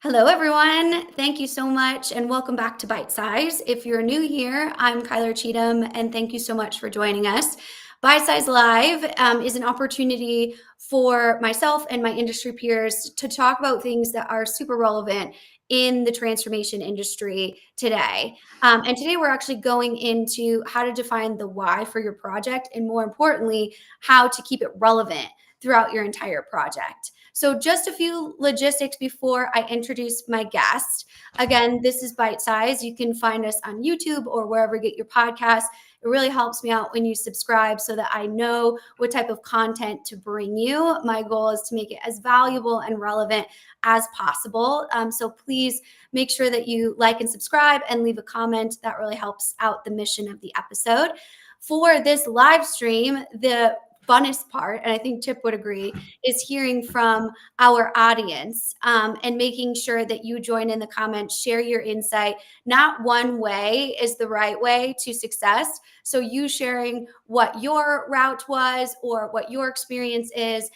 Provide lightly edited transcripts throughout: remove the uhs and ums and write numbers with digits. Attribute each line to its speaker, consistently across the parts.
Speaker 1: Hello, everyone. Thank you so much, and welcome back to Bite Size. If you're new here, I'm Kyler Cheatham, and thank you so much for joining us. Bite Size Live is an opportunity for myself and my industry peers to talk about things that are super relevant in the transformation industry today. And today we're actually going into how to define the why for your project, and more importantly, how to keep it relevant throughout your entire project. So just a few logistics before I introduce my guest. Again, this is Bite Size. You can find us on YouTube or wherever you get your podcasts. It really helps me out when you subscribe so that I know what type of content to bring you. My goal is to make it as valuable and relevant as possible. So please make sure that you like and subscribe and leave a comment. That really helps out the mission of the episode. For this live stream, the funnest part, and I think Chip would agree, is hearing from our audience and making sure that you join in the comments, share your insight. Not one way is the right way to success. So you sharing what your route was or what your experience is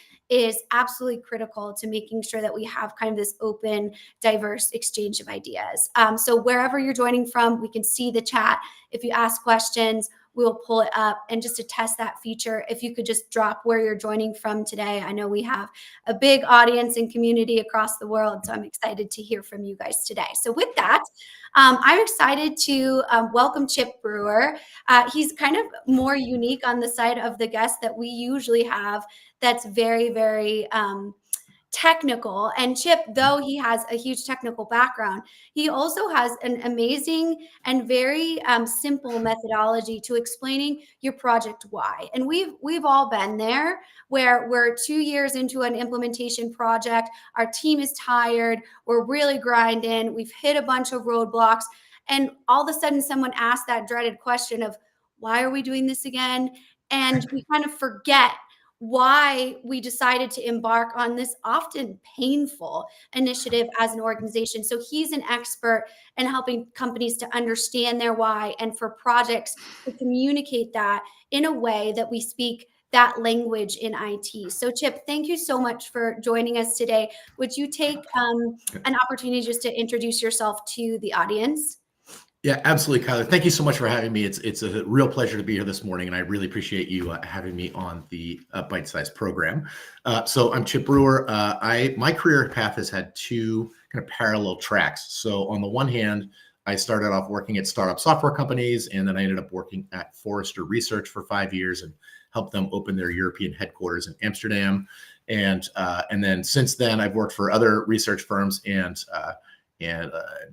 Speaker 1: absolutely critical to making sure that we have kind of this open, diverse exchange of ideas. So wherever you're joining from, we can see the chat. If you ask questions, we'll pull it up. And just to test that feature, if you could just drop where you're joining from today. I know we have a big audience and community across the world, so I'm excited to hear from you guys today. So with that, I'm excited to welcome Chip Brewer. He's kind of more unique on the side of the guests that we usually have. That's very, very technical. And Chip, though he has a huge technical background, he also has an amazing and very simple methodology to explaining your project why. And we've all been there where we're 2 years into an implementation project, our team is tired, we're really grinding, we've hit a bunch of roadblocks, and all of a sudden someone asks that dreaded question of, why are we doing this again? And we kind of forget why we decided to embark on this often painful initiative as an organization. So he's an expert in helping companies to understand their why and for projects to communicate that in a way that we speak that language in IT. So Chip, thank you so much for joining us today. Would you take an opportunity just to introduce yourself to the audience?
Speaker 2: Yeah, absolutely, Kyler. Thank you so much for having me. It's a real pleasure to be here this morning, and I really appreciate you having me on the Bite Size program. So I'm Chip Brewer. My career path has had two kind of parallel tracks. So on the one hand, I started off working at startup software companies, and then I ended up working at Forrester Research for 5 years and helped them open their European headquarters in Amsterdam. And then since then, I've worked for other research firms and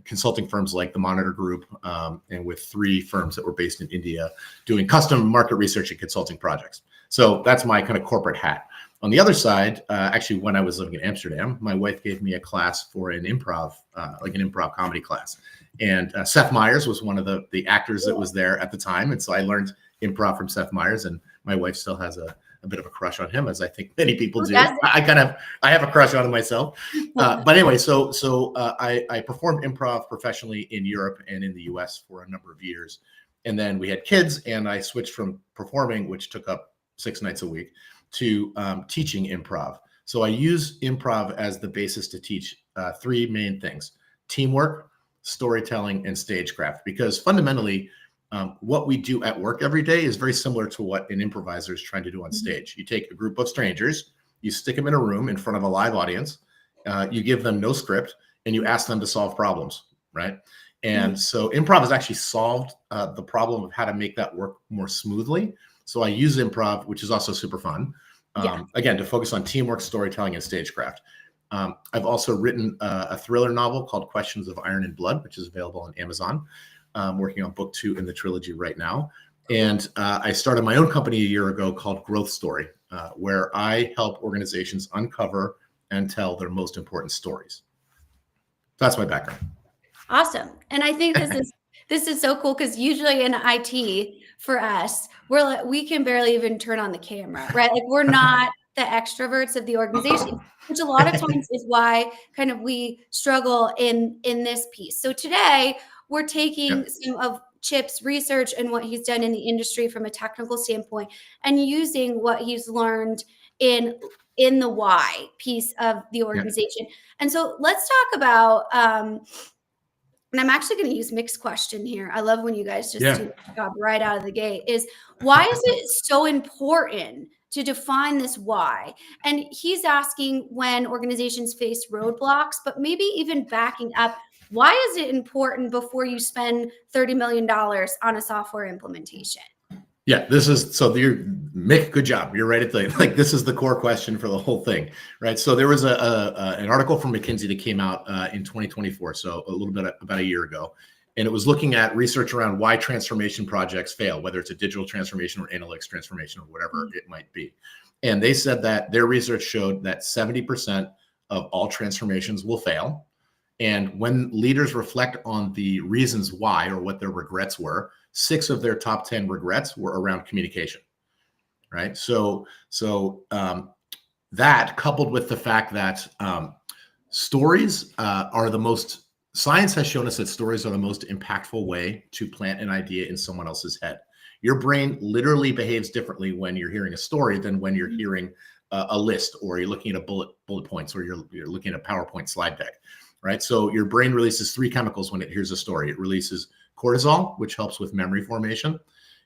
Speaker 2: consulting firms like the Monitor Group, and with 3 firms that were based in India doing custom market research and consulting projects. So that's my kind of corporate hat. On the other side, actually, when I was living in Amsterdam, my wife gave me a class for an improv, like an improv comedy class. And Seth Meyers was one of the actors that was there at the time. And so I learned improv from Seth Meyers, and my wife still has a bit of a crush on him, as I think many people do. I have a crush on him myself. But anyway, so I performed improv professionally in Europe and in the US for a number of years. And then we had kids, and I switched from performing, which took up 6 nights a week, to teaching improv. So I use improv as the basis to teach 3 main things: teamwork, storytelling, and stagecraft. Because fundamentally, what we do at work every day is very similar to what an improviser is trying to do on stage. You take a group of strangers, you stick them in a room in front of a live audience, you give them no script, and you ask them to solve problems, right? And so improv has actually solved the problem of how to make that work more smoothly. So I use improv, which is also super fun, again, to focus on teamwork, storytelling, and stagecraft. I've also written a thriller novel called Questions of Iron and Blood, which is available on Amazon. I'm working on book 2 in the trilogy right now. And I started my own company a year ago called Growth Story, where I help organizations uncover and tell their most important stories. That's my background.
Speaker 1: Awesome. And I think this is so cool, because usually in IT for us, we can barely even turn on the camera, right? Like, we're not the extroverts of the organization, which a lot of times is why kind of we struggle in this piece. So today we're taking some of Chip's research and what he's done in the industry from a technical standpoint and using what he's learned in in the why piece of the organization. And so let's talk about, and I'm actually going to use mixed question here. I love when you guys just do the job right out of the gate. Is why is it so important to define this why? And he's asking when organizations face roadblocks, but maybe even backing up, why is it important before you spend $30 million on a software implementation?
Speaker 2: Yeah, this is so you're Mick, good job. You're right at the like this is the core question for the whole thing, right? So there was an article from McKinsey that came out in 2024, so a little bit about a year ago, and it was looking at research around why transformation projects fail, whether it's a digital transformation or analytics transformation or whatever it might be. And they said that their research showed that 70% of all transformations will fail. And when leaders reflect on the reasons why or what their regrets were, 6 of their top 10 regrets were around communication, right? So that coupled with the fact that stories are the most, science has shown us that stories are the most impactful way to plant an idea in someone else's head. Your brain literally behaves differently when you're hearing a story than when you're hearing a list, or you're looking at a bullet points, or you're looking at a PowerPoint slide deck, right? So your brain releases 3 chemicals when it hears a story. It releases cortisol, which helps with memory formation.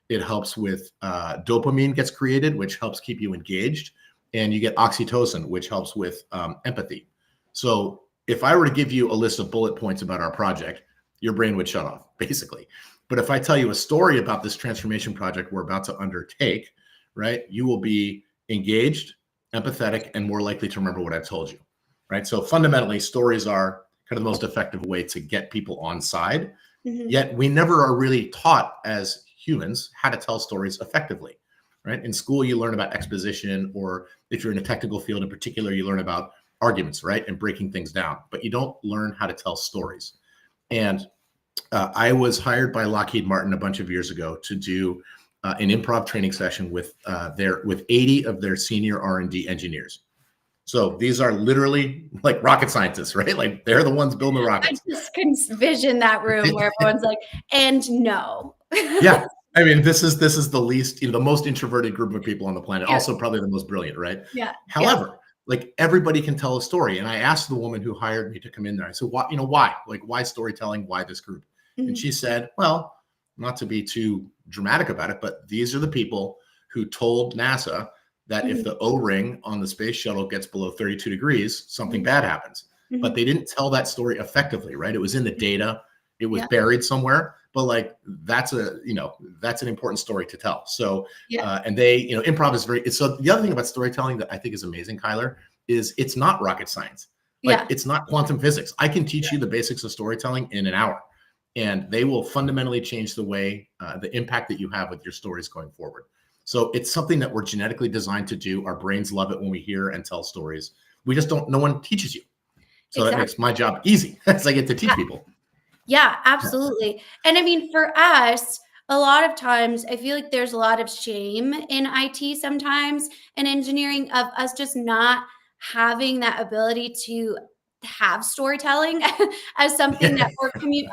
Speaker 2: It helps with dopamine gets created, which helps keep you engaged. And you get oxytocin, which helps with empathy. So if I were to give you a list of bullet points about our project, your brain would shut off, basically. But if I tell you a story about this transformation project we're about to undertake, right, you will be engaged, empathetic, and more likely to remember what I've told you, right? So fundamentally, stories are kind of the most effective way to get people on side. Yet we never are really taught as humans how to tell stories effectively, right? In school, you learn about exposition, or if you're in a technical field in particular, you learn about arguments, right? And breaking things down, but you don't learn how to tell stories. And I was hired by Lockheed Martin a bunch of years ago to do an improv training session with 80 of their senior R&D engineers. So these are literally like rocket scientists, right? Like they're the ones building the rockets.
Speaker 1: I just can envision that room where everyone's like, and no.
Speaker 2: Yeah. I mean, this is the least, the most introverted group of people on the planet. Yeah. Also probably the most brilliant, right?
Speaker 1: Yeah.
Speaker 2: However, like everybody can tell a story. And I asked the woman who hired me to come in there, I said, why, why? Like, why storytelling? Why this group? And she said, well, not to be too dramatic about it, but these are the people who told NASA that if the O-ring on the space shuttle gets below 32 degrees, something bad happens. But they didn't tell that story effectively, right? It was in the data. It was buried somewhere, but like, that's an important story to tell. So, and they, improv is so the other thing about storytelling that I think is amazing, Kyler, is it's not rocket science. Like it's not quantum physics. I can teach you the basics of storytelling in an hour, and they will fundamentally change the way, the impact that you have with your stories going forward. So it's something that we're genetically designed to do. Our brains love it when we hear and tell stories. We just no one teaches you. So that makes my job easy as I get to teach people.
Speaker 1: Yeah, absolutely. And I mean, for us, a lot of times I feel like there's a lot of shame in IT sometimes, and engineering, of us just not having that ability to have storytelling as something that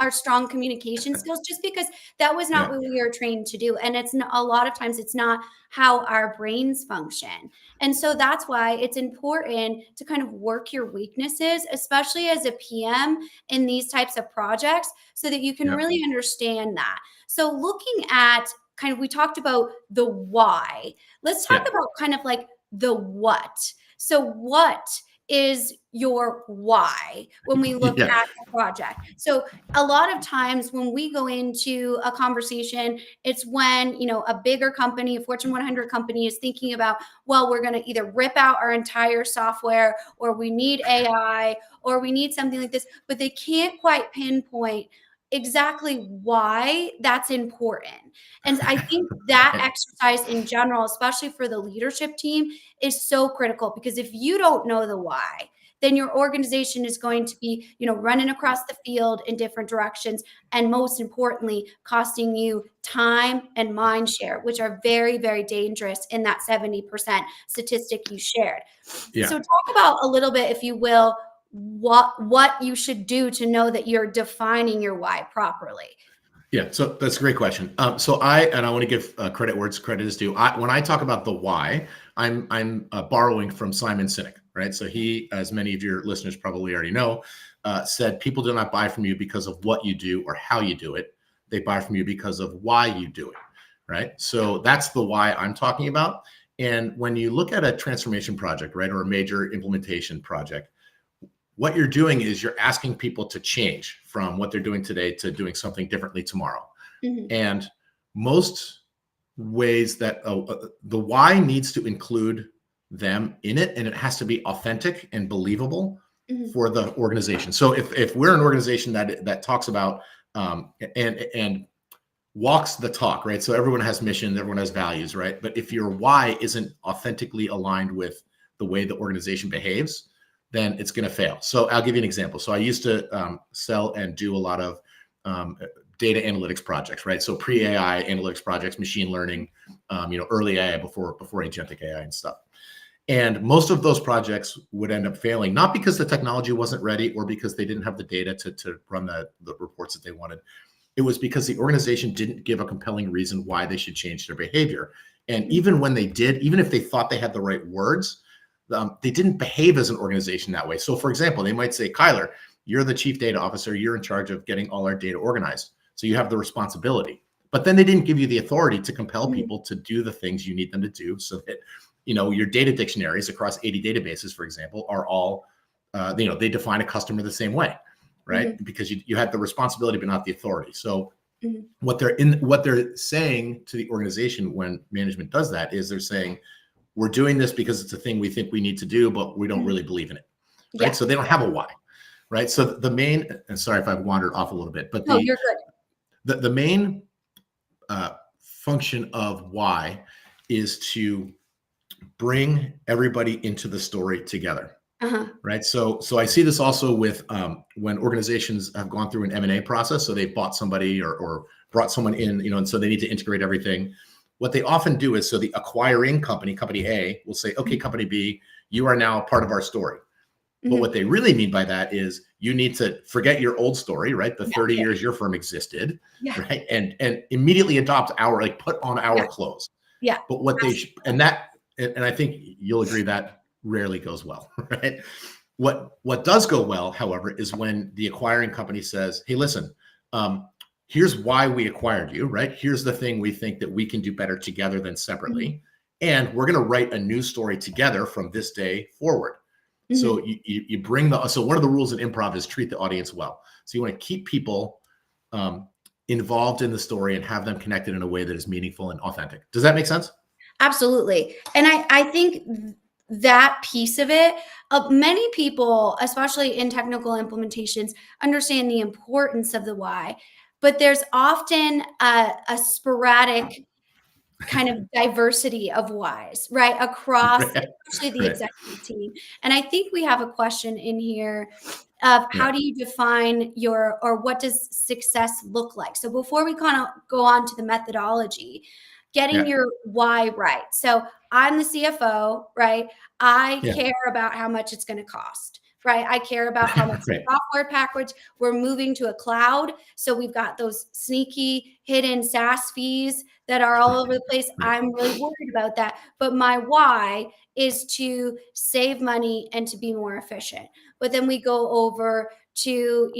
Speaker 1: our strong communication skills, just because that was not what we were trained to do. And it's not, a lot of times it's not how our brains function. And so that's why it's important to kind of work your weaknesses, especially as a PM in these types of projects, so that you can really understand that. So looking at kind of, we talked about the why. Let's talk about kind of like the what. So what is your why when we look at a project? So a lot of times when we go into a conversation, it's when, a bigger company, a Fortune 100 company, is thinking about, well, we're going to either rip out our entire software, or we need AI, or we need something like this, but they can't quite pinpoint exactly why that's important. And I think that exercise in general, especially for the leadership team, is so critical, because if you don't know the why, then your organization is going to be, running across the field in different directions, and most importantly, costing you time and mind share, which are very, very dangerous in that 70% statistic you shared. So talk about a little bit, if you will, what you should do to know that you're defining your why properly.
Speaker 2: Yeah, so that's a great question. I want to give credit where credit is due. When I talk about the why, I'm borrowing from Simon Sinek, right? So he, as many of your listeners probably already know, said people do not buy from you because of what you do or how you do it. They buy from you because of why you do it, right? So that's the why I'm talking about. And when you look at a transformation project, right, or a major implementation project, what you're doing is you're asking people to change from what they're doing today to doing something differently tomorrow.
Speaker 1: Mm-hmm.
Speaker 2: And most ways that the why needs to include them in it, and it has to be authentic and believable
Speaker 1: Mm-hmm.
Speaker 2: for the organization. So if we're an organization that talks about and walks the talk, right? So everyone has missions, everyone has values, right? But if your why isn't authentically aligned with the way the organization behaves, then it's going to fail. So I'll give you an example. So I used to sell and do a lot of data analytics projects, right? So pre-AI analytics projects, machine learning, early AI before agentic AI and stuff. And most of those projects would end up failing, not because the technology wasn't ready or because they didn't have the data to run the reports that they wanted. It was because the organization didn't give a compelling reason why they should change their behavior. And even when they did, even if they thought they had the right words, they didn't behave as an organization that way. So for example, they might say, Kyler, you're the chief data officer. You're in charge of getting all our data organized. So you have the responsibility. But then they didn't give you the authority to compel people to do the things you need them to do so that, your data dictionaries across 80 databases, for example, are all, they define a customer the same way, right?
Speaker 1: Mm-hmm.
Speaker 2: Because you had the responsibility, but not the authority. So
Speaker 1: Mm-hmm.
Speaker 2: what they're saying to the organization when management does that is they're saying, we're doing this because it's a thing we think we need to do, but we don't really believe in it, right?
Speaker 1: Yeah.
Speaker 2: So they don't have a why, right? So the main, and sorry if I've wandered off a little bit, but
Speaker 1: No, you're good.
Speaker 2: the main function of why is to bring everybody into the story together,
Speaker 1: Uh-huh.
Speaker 2: right? So I see this also with when organizations have gone through an M&A process. So they bought somebody or brought someone in, and so they need to integrate everything. What they often do is, so the acquiring company A, will say, okay, company B, you are now part of our story. But what they really mean by that is you need to forget your old story, right? The 30 years your firm existed, right? And immediately adopt put on our clothes.
Speaker 1: Yeah.
Speaker 2: But what and I think you'll agree that rarely goes well, right? What does go well, however, is when the acquiring company says, hey, listen, here's why we acquired you, right? Here's the thing we think that we can do better together than separately. And we're going to write a new story together from this day forward. So you bring so one of the rules in improv is treat the audience well. So you want to keep people involved in the story and have them connected in a way that is meaningful and authentic. Does that make sense?
Speaker 1: Absolutely. And I think that piece of it, many people, especially in technical implementations, understand the importance of the why, but there's often a sporadic kind of diversity of whys, right? Across, especially the executive team. And I think we have a question in here of how do you define or what does success look like? So before we kind of go on to the methodology, getting your why right. So I'm the CFO, right? I care about how much it's going to cost, right? I care about how much the software package, we're moving to a cloud. So we've got those sneaky hidden SaaS fees that are all over the place. I'm really worried about that. But my why is to save money and to be more efficient. But then we go over to,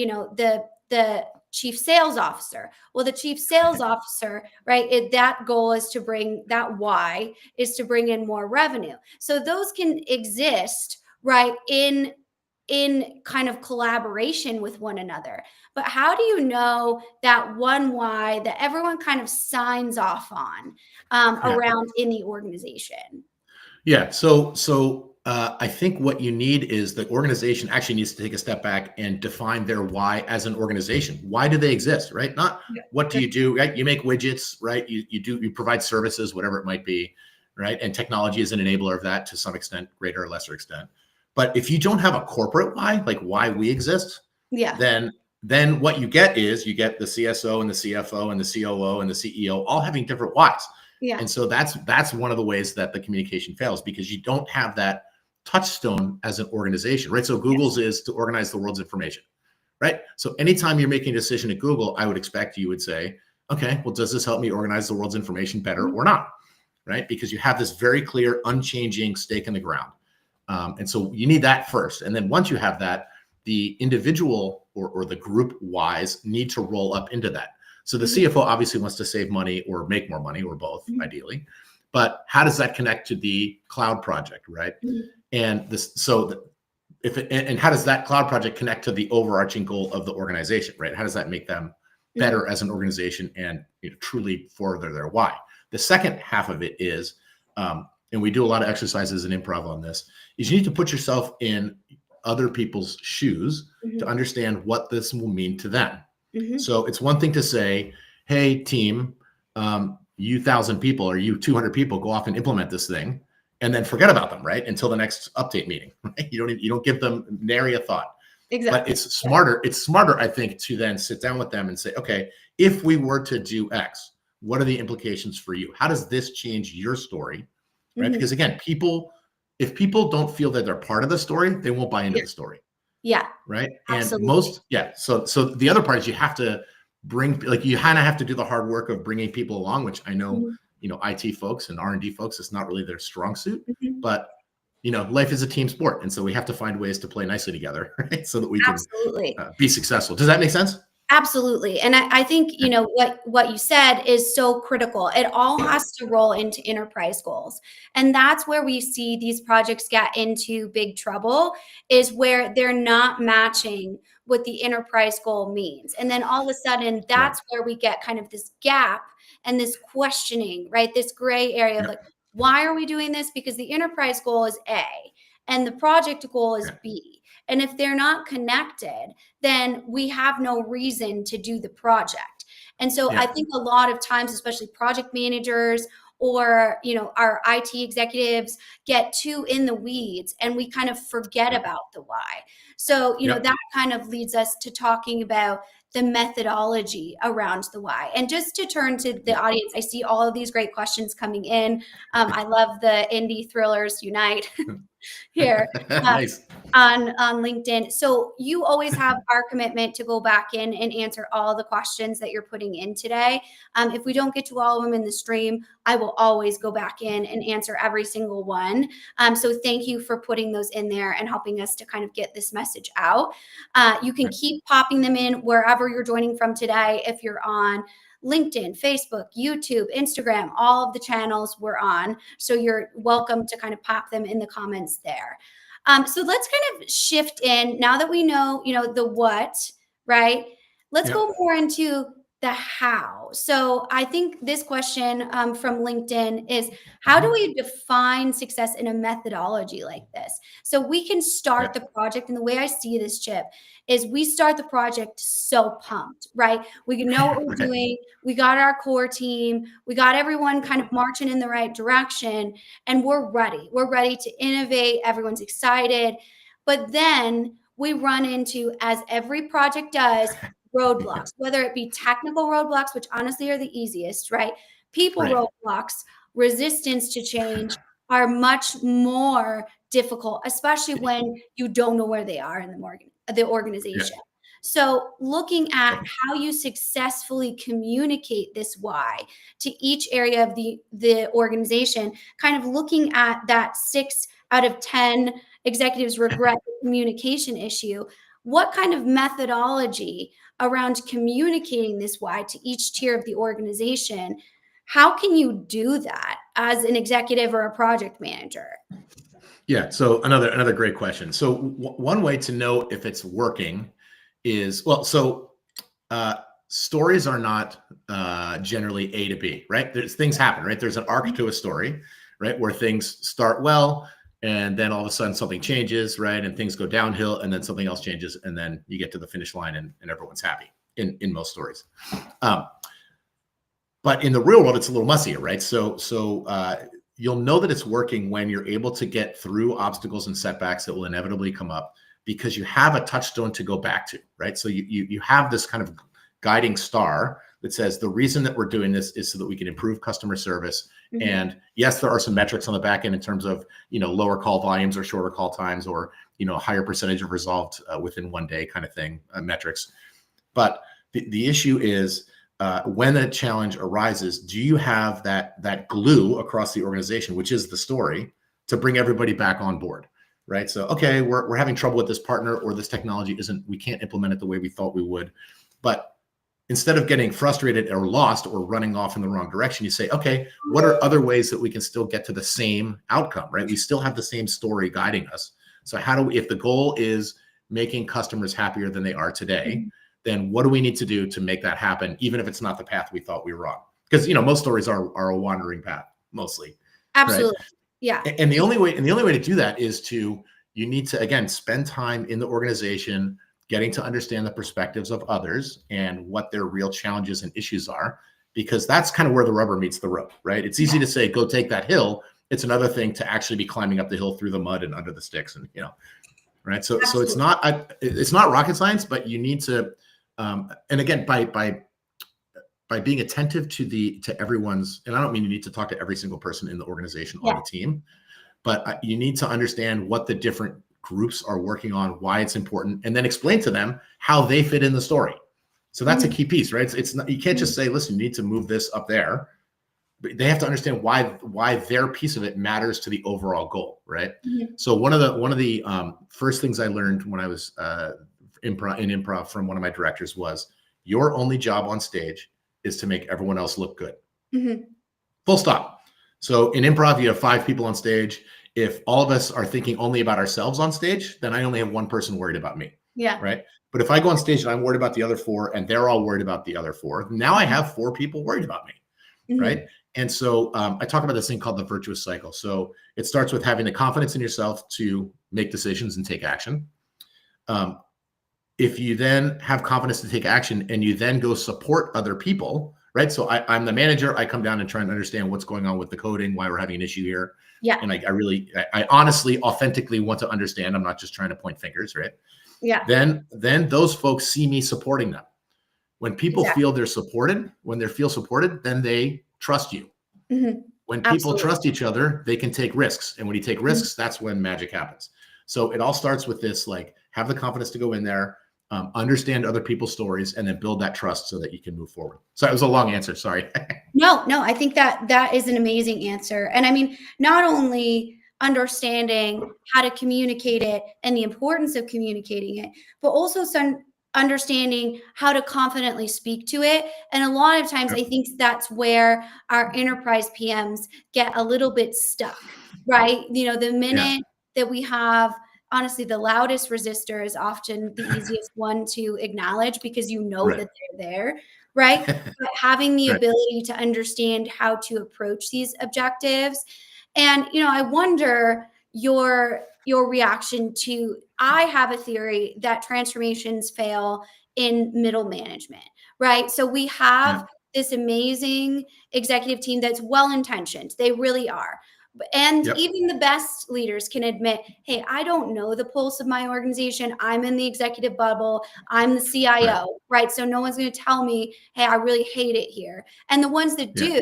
Speaker 1: the chief sales officer. Well, the chief sales officer, right? That goal is to bring that why is to bring in more revenue. So those can exist, right? In kind of collaboration with one another. But how do you know that one why that everyone kind of signs off on around in the organization?
Speaker 2: Yeah. So I think what you need is the organization actually needs to take a step back and define their why as an organization. Why do they exist, right? Not what do you do, right? You make widgets, right? You provide services, whatever it might be, right? And technology is an enabler of that to some extent, greater or lesser extent. But if you don't have a corporate why, like why we exist, then what you get is you get the CSO and the CFO and the COO and the CEO all having different whys. And so that's one of the ways that the communication fails, because you don't have that touchstone as an organization, right? So Google's is to organize the world's information, right? So anytime you're making a decision at Google, I would expect you would say, okay, well, does this help me organize the world's information better or not, right? Because you have this very clear, unchanging stake in the ground. And so you need that first. And then once you have that, the individual or the group wise need to roll up into that. So the CFO obviously wants to save money or make more money or both, ideally. But how does that connect to the cloud project, right? And and how does that cloud project connect to the overarching goal of the organization, right? How does that make them better as an organization and truly further their why? The second half of it is, and we do a lot of exercises in improv on this, is you need to put yourself in other people's shoes to understand what this will mean to them. So it's one thing to say, hey, team, you 1,000 people or you 200 people go off and implement this thing and then forget about them, right? Until the next update meeting, right? You don't give them nary a thought.
Speaker 1: Exactly.
Speaker 2: But it's smarter, I think, to then sit down with them and say, okay, if we were to do X, what are the implications for you? How does this change your story, right? Because again, if people don't feel that they're part of the story, they won't buy into the story.
Speaker 1: Yeah.
Speaker 2: Right.
Speaker 1: Absolutely.
Speaker 2: And so the other part is you have to you kind of have to do the hard work of bringing people along, which I know, IT folks and R&D folks, it's not really their strong suit, but life is a team sport. And so we have to find ways to play nicely together, right? So that we can be successful. Does that make sense?
Speaker 1: Absolutely. And I think, what you said is so critical. It all has to roll into enterprise goals. And that's where we see these projects get into big trouble, is where they're not matching what the enterprise goal means. And then all of a sudden, that's where we get kind of this gap and this questioning, right? This gray area of like, why are we doing this? Because the enterprise goal is A and the project goal is B. And if they're not connected, then we have no reason to do the project. And so I think a lot of times, especially project managers or, our IT executives get too in the weeds and we kind of forget about the why. So, that kind of leads us to talking about the methodology around the why. And just to turn to the audience, I see all of these great questions coming in. I love the indie thrillers unite here.
Speaker 2: Nice.
Speaker 1: On LinkedIn. So you always have our commitment to go back in and answer all the questions that you're putting in today. If we don't get to all of them in the stream, I will always go back in and answer every single one. So thank you for putting those in there and helping us to kind of get this message out. You can keep popping them in wherever you're joining from today. If you're on LinkedIn, Facebook, YouTube, Instagram, all of the channels we're on. So you're welcome to kind of pop them in the comments there. So let's kind of shift in now that we know, the what, right? Let's go more into the how. So I think this question from LinkedIn is, how do we define success in a methodology like this? So we can start the project, and the way I see this, Chip, is we start the project so pumped, right? We know what we're doing. We got our core team. We got everyone kind of marching in the right direction, and we're ready. We're ready to innovate. Everyone's excited. But then we run into, as every project does, roadblocks, whether it be technical roadblocks, which honestly are the easiest, right? People roadblocks, resistance to change are much more difficult, especially when you don't know where they are in the organization. So looking at how you successfully communicate this why to each area of the organization, kind of looking at that 6 out of 10 executives regret the communication issue. What kind of methodology around communicating this why to each tier of the organization? How can you do that as an executive or a project manager?
Speaker 2: Yeah. So another great question. So one way to know if it's working is, stories are not generally A to B, right? There's things happen, right? There's an arc to a story, right? Where things start well, and then all of a sudden something changes, right? And things go downhill, and then something else changes, and then you get to the finish line and everyone's happy in most stories. But in the real world, it's a little messier, right? So you'll know that it's working when you're able to get through obstacles and setbacks that will inevitably come up, because you have a touchstone to go back to, right? So you have this kind of guiding star that says the reason that we're doing this is so that we can improve customer service.
Speaker 1: Mm-hmm.
Speaker 2: And yes, there are some metrics on the back end in terms of, lower call volumes or shorter call times, or, higher percentage of resolved within 1 day kind of thing, metrics. But the issue is, when a challenge arises, do you have that glue across the organization, which is the story, to bring everybody back on board, right? So, okay, we're having trouble with this partner, or this technology we can't implement it the way we thought we would. But instead of getting frustrated or lost or running off in the wrong direction, you say, okay, what are other ways that we can still get to the same outcome, right? We still have the same story guiding us. So how do we, if the goal is making customers happier than they are today, then what do we need to do to make that happen, even if it's not the path we thought we were on? Because, most stories are a wandering path, mostly.
Speaker 1: Absolutely.
Speaker 2: Right?
Speaker 1: Yeah.
Speaker 2: And the only way to do that is you need to, again, spend time in the organization, getting to understand the perspectives of others and what their real challenges and issues are, because that's kind of where the rubber meets the road, right? It's easy to say, go take that hill. It's another thing to actually be climbing up the hill through the mud and under the sticks, and, right. So it's not rocket science, but you need to, and again, by being attentive to everyone's, and I don't mean you need to talk to every single person in the organization on the team, but you need to understand what the different groups are working on, why it's important, and then explain to them how they fit in the story. So that's a key piece, right? It's not, you can't just say, listen, you need to move this up there. But they have to understand why their piece of it matters to the overall goal, right? So one of the first things I learned when I was in improv from one of my directors was, your only job on stage is to make everyone else look good. Full stop. So in improv, you have 5 people on stage. If all of us are thinking only about ourselves on stage, then I only have one person worried about me.
Speaker 1: Yeah.
Speaker 2: Right. But if I go on stage and I'm worried about the other 4, and they're all worried about the other 4, now I have 4 people worried about me. Right. And so I talk about this thing called the virtuous cycle. So it starts with having the confidence in yourself to make decisions and take action. If you then have confidence to take action and you then go support other people, right? So I'm the manager. I come down and try and understand what's going on with the coding, why we're having an issue here.
Speaker 1: Yeah.
Speaker 2: And I honestly, authentically want to understand. I'm not just trying to point fingers, right?
Speaker 1: Yeah.
Speaker 2: Then those folks see me supporting them. When people feel they're supported, then they trust you. When people trust each other, they can take risks. And when you take risks, that's when magic happens. So it all starts with this, like, have the confidence to go in there, understand other people's stories, and then build that trust so that you can move forward. So it was a long answer. Sorry.
Speaker 1: No, I think that is an amazing answer. And I mean, not only understanding how to communicate it and the importance of communicating it, but also understanding how to confidently speak to it. And a lot of times I think that's where our enterprise PMs get a little bit stuck, right? The minute that we have, honestly, the loudest resistor is often the easiest one to acknowledge, because that they're there, right? But having the ability to understand how to approach these objectives. And, I wonder your reaction to, I have a theory that transformations fail in middle management, right? So we have this amazing executive team that's well-intentioned. They really are. And even the best leaders can admit, hey, I don't know the pulse of my organization. I'm in the executive bubble. I'm the CIO, right? So no one's going to tell me, hey, I really hate it here. And the ones that do,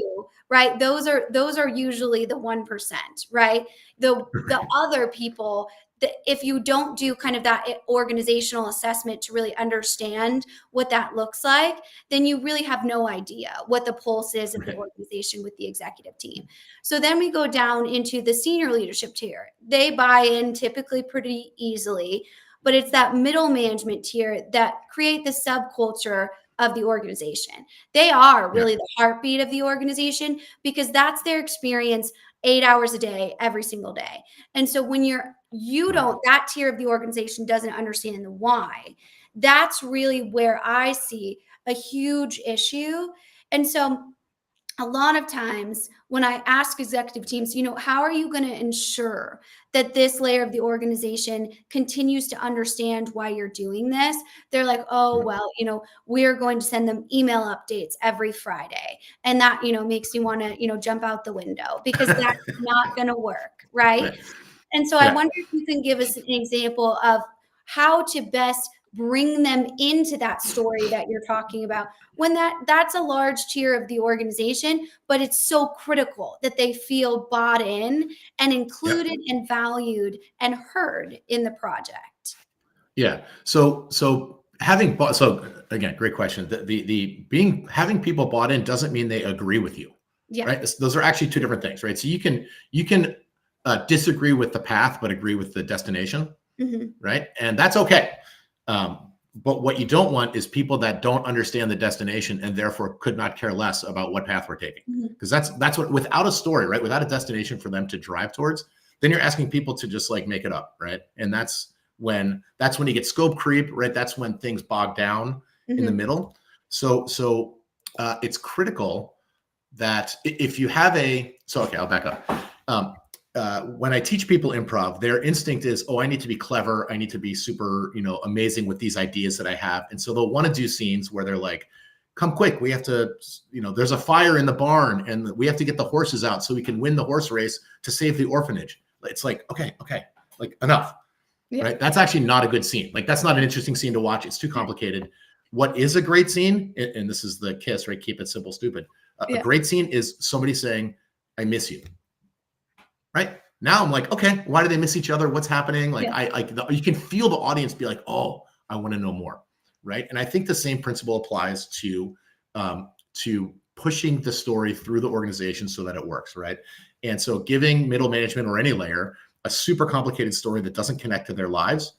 Speaker 1: right, those are usually the 1%, right? The other people, that if you don't do kind of that organizational assessment to really understand what that looks like, then you really have no idea what the pulse is of the organization with the executive team. So then we go down into the senior leadership tier. They buy in typically pretty easily, but it's that middle management tier that create the subculture of the organization. They are really the heartbeat of the organization, because that's their experience 8 hours a day, every single day. And so when that tier of the organization doesn't understand the why, that's really where I see a huge issue. And so a lot of times when I ask executive teams, how are you going to ensure that this layer of the organization continues to understand why you're doing this? They're like, oh, well, we're going to send them email updates every Friday. And that, makes you want to, jump out the window, because that's not going to work. Right. And so I wonder if you can give us an example of how to best bring them into that story that you're talking about, when that's a large tier of the organization, but it's so critical that they feel bought in and
Speaker 2: Yep.
Speaker 1: included and valued and heard in the project.
Speaker 2: Yeah. So having bought, so again, great question. The having people bought in doesn't mean they agree with you,
Speaker 1: Yeah.
Speaker 2: right? Those are actually two different things, right? So you can disagree with the path, but agree with the destination, right? And that's okay. But what you don't want is people that don't understand the destination and therefore could not care less about what path we're taking. Because that's what, without a story, right? Without a destination for them to drive towards, then you're asking people to just like make it up, right? And that's when you get scope creep, right? That's when things bog down in the middle. So it's critical that if you have okay, I'll back up. When I teach people improv, their instinct is, oh, I need to be clever. I need to be super, amazing with these ideas that I have. And so they'll want to do scenes where they're like, come quick. We have to, there's a fire in the barn and we have to get the horses out so we can win the horse race to save the orphanage. It's like, okay, like enough, right? That's actually not a good scene. Like that's not an interesting scene to watch. It's too complicated. What is a great scene? And this is the KISS, right? Keep it simple, stupid. A great scene is somebody saying, I miss you. Right now, I'm like, okay, why do they miss each other? What's happening? Like, you can feel the audience be like, oh, I want to know more, right? And I think the same principle applies to pushing the story through the organization so that it works, right? And so, giving middle management or any layer a super complicated story that doesn't connect to their lives,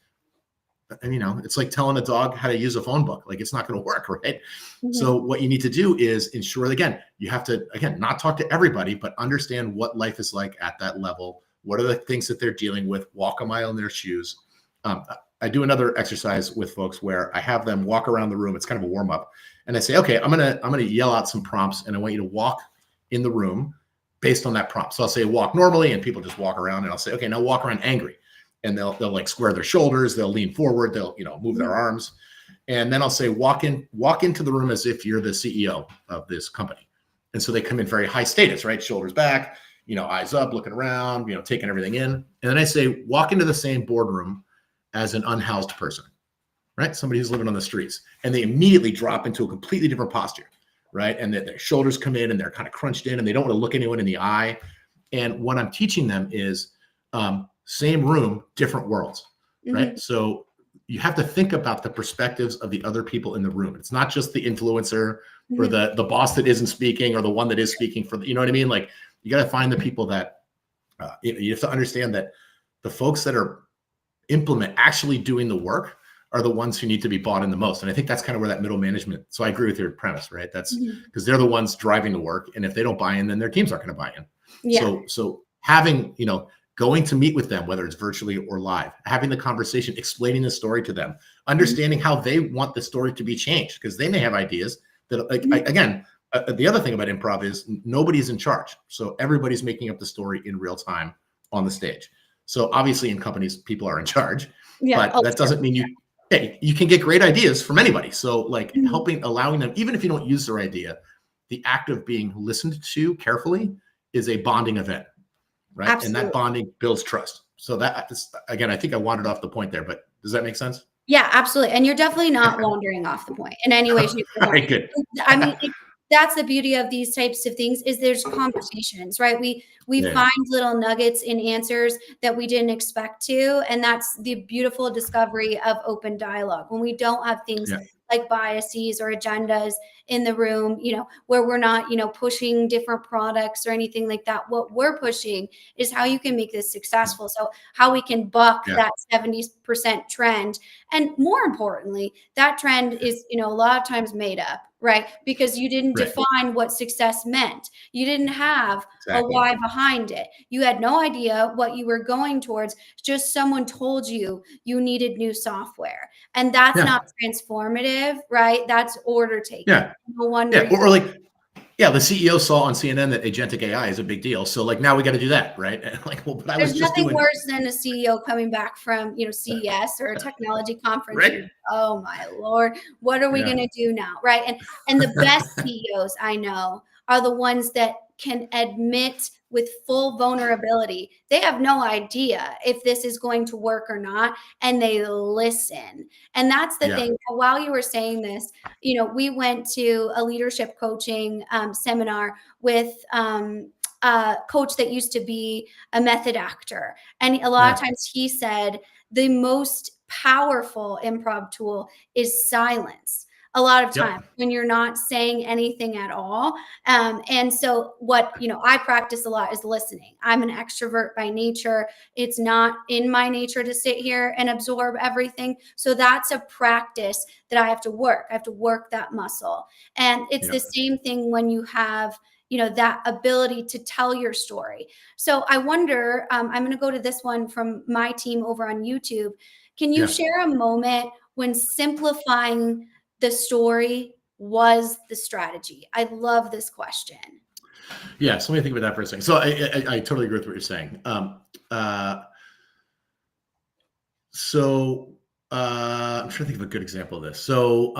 Speaker 2: and it's like telling a dog how to use a phone book. Like, it's not going to work, right? So what you need to do is ensure that, again, you have to, not talk to everybody, but understand what life is like at that level. What are the things that they're dealing with? Walk a mile in their shoes. I do another exercise with folks where I have them walk around the room. It's kind of a warm up. And I say, okay, I'm gonna yell out some prompts and I want you to walk in the room based on that prompt. So I'll say walk normally and people just walk around, and I'll say, okay, now walk around angry. And they'll like square their shoulders, they'll lean forward, they'll move their arms. And then I'll say, walk into the room as if you're the CEO of this company. And so they come in very high status, right? Shoulders back, eyes up, looking around, taking everything in. And then I say, walk into the same boardroom as an unhoused person, right? Somebody who's living on the streets. And they immediately drop into a completely different posture, right? And their shoulders come in and they're kind of crunched in and they don't want to look anyone in the eye. And what I'm teaching them is same room, different worlds, right? So you have to think about the perspectives of the other people in the room. It's not just the influencer or the boss that isn't speaking or the one that is speaking for you know what I mean? Like you got to find the people that you have to understand that the folks that are actually doing the work are the ones who need to be bought in the most. And I think that's kind of where that middle management. So I agree with your premise, right? That's because they're the ones driving the work. And if they don't buy in, then their teams aren't going to buy in. Yeah. So having, going to meet with them, whether it's virtually or live, having the conversation, explaining the story to them, understanding how they want the story to be changed, because they may have ideas that, the other thing about improv is nobody's in charge. So everybody's making up the story in real time on the stage. So obviously in companies, people are in charge, but that doesn't mean you can get great ideas from anybody. So like allowing them, even if you don't use their idea, the act of being listened to carefully is a bonding event. Right. Absolutely. And that bonding builds trust. So that is, again, I think I wandered off the point there, but does that make sense?
Speaker 1: Yeah, absolutely. And you're definitely not wandering off the point in any way, shape, or form.
Speaker 2: Good.
Speaker 1: I mean, that's the beauty of these types of things is there's conversations, right? We find little nuggets in answers that we didn't expect to. And that's the beautiful discovery of open dialogue. When we don't have things like biases or agendas in the room, where we're not, pushing different products or anything like that. What we're pushing is how you can make this successful. So how we can buck that 70% trend. And more importantly, that trend is, a lot of times made up, right? Because you didn't define what success meant. You didn't have a why behind it. You had no idea what you were going towards. Just someone told you needed new software. And that's not transformative, right? That's order taking.
Speaker 2: Yeah.
Speaker 1: No wonder.
Speaker 2: Yeah. Or like, the CEO saw on CNN that agentic AI is a big deal. So like now we got to do that, right? And like, well, but
Speaker 1: there's nothing worse than a CEO coming back from CES or a technology conference.
Speaker 2: Right.
Speaker 1: And, oh my Lord, what are we going to do now, right? And the best CEOs I know are the ones that can admit with full vulnerability. They have no idea if this is going to work or not, and they listen. And that's the
Speaker 2: Yeah.
Speaker 1: thing. While you were saying this, we went to a leadership coaching seminar with a coach that used to be a method actor. And a lot of
Speaker 2: Yeah.
Speaker 1: times he said the most powerful improv tool is silence. A lot of
Speaker 2: Yep.
Speaker 1: times when you're not saying anything at all. And so what, I practice a lot is listening. I'm an extrovert by nature. It's not in my nature to sit here and absorb everything. So that's a practice that I have to work. I have to work that muscle. And it's the
Speaker 2: Yep.
Speaker 1: same thing when you have, that ability to tell your story. So I wonder, I'm going to go to this one from my team over on YouTube. Can you
Speaker 2: Yeah.
Speaker 1: share a moment when simplifying the story was the strategy? I love this question.
Speaker 2: Yeah. So let me think about that for a second. So I totally agree with what you're saying. I'm trying to think of a good example of this. So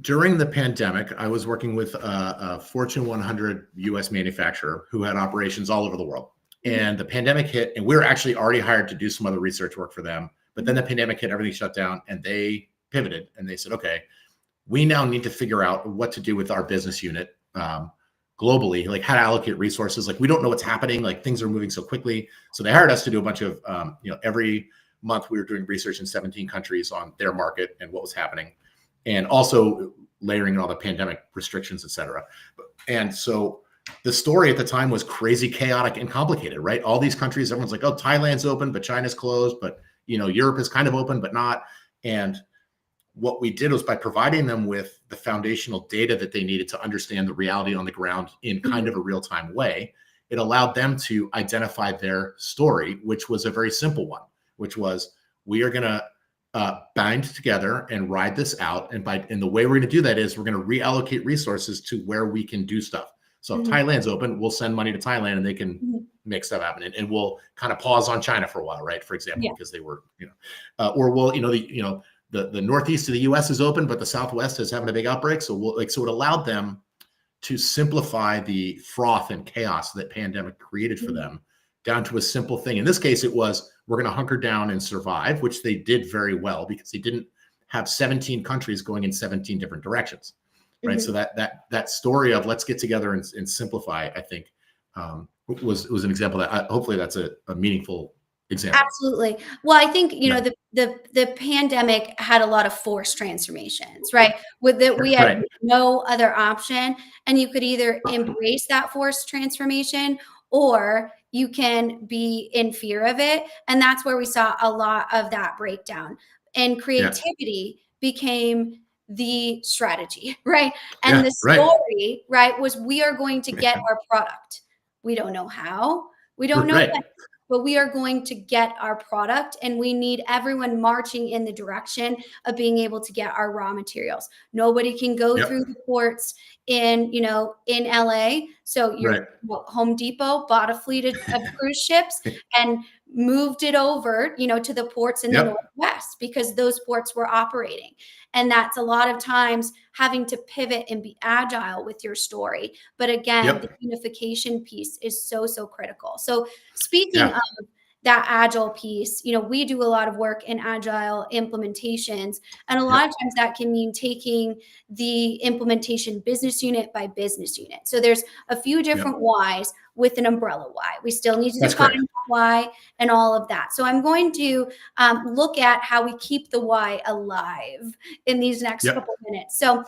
Speaker 2: during the pandemic, I was working with a Fortune 100 US manufacturer who had operations all over the world. And the pandemic hit, and we were actually already hired to do some other research work for them. But then the pandemic hit, everything shut down, and they pivoted and they said, okay, we now need to figure out what to do with our business unit globally, like how to allocate resources. Like we don't know what's happening, like things are moving so quickly. So they hired us to do a bunch of, every month we were doing research in 17 countries on their market and what was happening, and also layering in all the pandemic restrictions, et cetera. And so the story at the time was crazy, chaotic, and complicated, right? All these countries, everyone's like, oh, Thailand's open, but China's closed, but Europe is kind of open, but not. And what we did was by providing them with the foundational data that they needed to understand the reality on the ground in kind of a real-time way, it allowed them to identify their story, which was a very simple one, which was, we are going to bind together and ride this out. And the way we're going to do that is we're going to reallocate resources to where we can do stuff. So if Thailand's open, we'll send money to Thailand and they can make stuff happen. And we'll kind of pause on China for a while, right? For example, because they were, or we'll, the Northeast of the US is open, but the Southwest is having a big outbreak. So so it allowed them to simplify the froth and chaos that pandemic created for them down to a simple thing. In this case, it was, we're going to hunker down and survive, which they did very well because they didn't have 17 countries going in 17 different directions, right? So that story of let's get together and simplify, I think, was an example that hopefully that's a meaningful example.
Speaker 1: Absolutely. Well, I think, the pandemic had a lot of forced transformations, right? With that, we had no other option. And you could either embrace that forced transformation or you can be in fear of it. And that's where we saw a lot of that breakdown. And creativity became the strategy, right? And the story, right, was we are going to get our product. We don't know how, we don't know when, but we are going to get our product, and we need everyone marching in the direction of being able to get our raw materials. Nobody can go through the ports in LA. So your Home Depot bought a fleet of cruise ships and moved it over, to the ports in the Northwest because those ports were operating. And that's a lot of times having to pivot and be agile with your story. But again, the unification piece is so, so critical. So speaking of that agile piece, we do a lot of work in agile implementations. And a lot of times that can mean taking the implementation business unit by business unit. So there's a few different whys with an umbrella why. We still need to define why and all of that. So I'm going to look at how we keep the why alive in these next couple minutes. So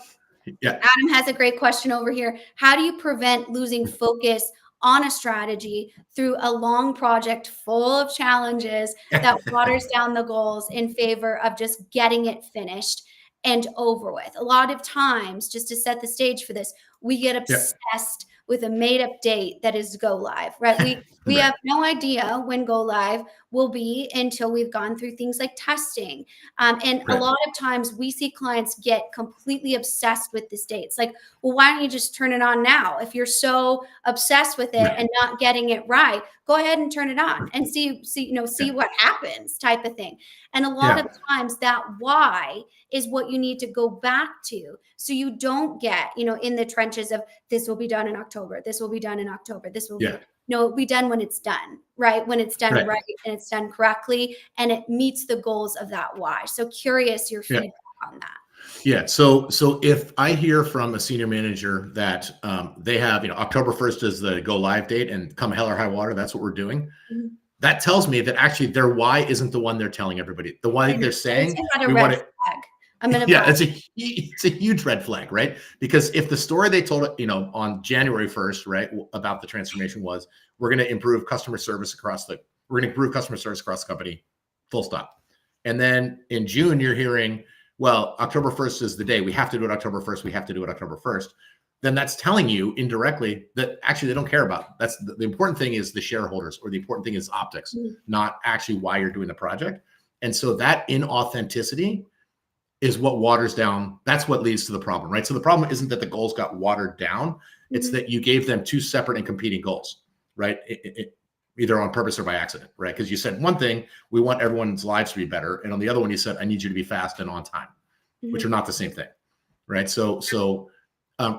Speaker 1: Adam has a great question over here. How do you prevent losing focus on a strategy through a long project full of challenges that waters down the goals in favor of just getting it finished and over with? A lot of times, just to set the stage for this, we get obsessed with a made-up date that is go live, right? We have no idea when go live will be until we've gone through things like testing. And a lot of times we see clients get completely obsessed with this date. It's like, well, why don't you just turn it on now? If you're so obsessed with it and not getting it right, go ahead and turn it on and see what happens, type of thing. And a lot of times that why is what you need to go back to, so you don't get, in the trenches of this will be done in October. This will be done in October. This will be. no, it'll be done when it's done, right? When it's done
Speaker 2: Right.
Speaker 1: right and it's done correctly and it meets the goals of that why. So curious your
Speaker 2: Yeah.
Speaker 1: feedback on that.
Speaker 2: Yeah. So if I hear from a senior manager that they have, October 1st is the go live date, and come hell or high water, that's what we're doing.
Speaker 1: Mm-hmm.
Speaker 2: That tells me that actually their why isn't the one they're telling everybody. The why they're saying,
Speaker 1: Had a
Speaker 2: we
Speaker 1: red
Speaker 2: want to.
Speaker 1: flag. I'm gonna
Speaker 2: Yeah, it's a huge red flag, right? Because if the story they told, on January 1st, right, about the transformation was, we're going to improve customer service across the company, full stop. And then in June, you're hearing, well, October 1st is the day. We have to do it October 1st. We have to do it October 1st. Then that's telling you indirectly that actually they don't care about it. That's the important thing is the shareholders, or the important thing is optics, not actually why you're doing the project. And so that inauthenticity is what waters down. That's what leads to the problem, right? So the problem isn't that the goals got watered down. It's that you gave them two separate and competing goals, right? Either on purpose or by accident, right? Because you said one thing, we want everyone's lives to be better. And on the other one, you said, I need you to be fast and on time, which are not the same thing, right? So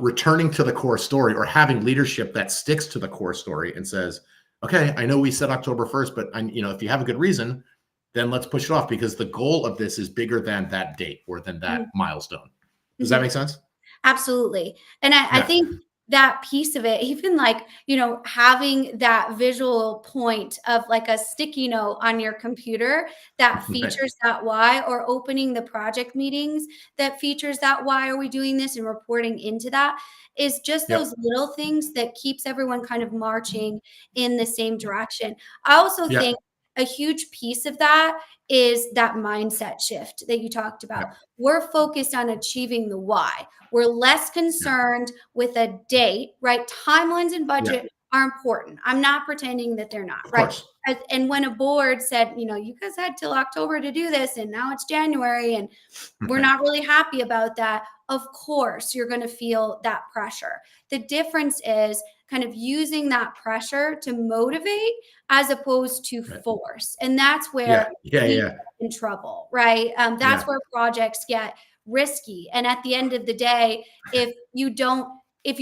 Speaker 2: returning to the core story, or having leadership that sticks to the core story and says, okay, I know we said October 1st, but if you have a good reason, then let's push it off, because the goal of this is bigger than that date or than that milestone. Does that make sense?
Speaker 1: Absolutely. And I think that piece of it, even like, having that visual point of like a sticky note on your computer that features that why, or opening the project meetings that features that why are we doing this, and reporting into that, is just those little things that keeps everyone kind of marching in the same direction. I also think a huge piece of that is that mindset shift that you talked about. We're focused on achieving the why. We're less concerned with a date, right? Timelines and budget are important. I'm not pretending that they're not, right? And when a board said, you guys had till October to do this, and now it's January, and we're not really happy about that, of course, you're going to feel that pressure. The difference is kind of using that pressure to motivate as opposed to force. And that's where we get in trouble, right? That's where projects get risky. And at the end of the day, if you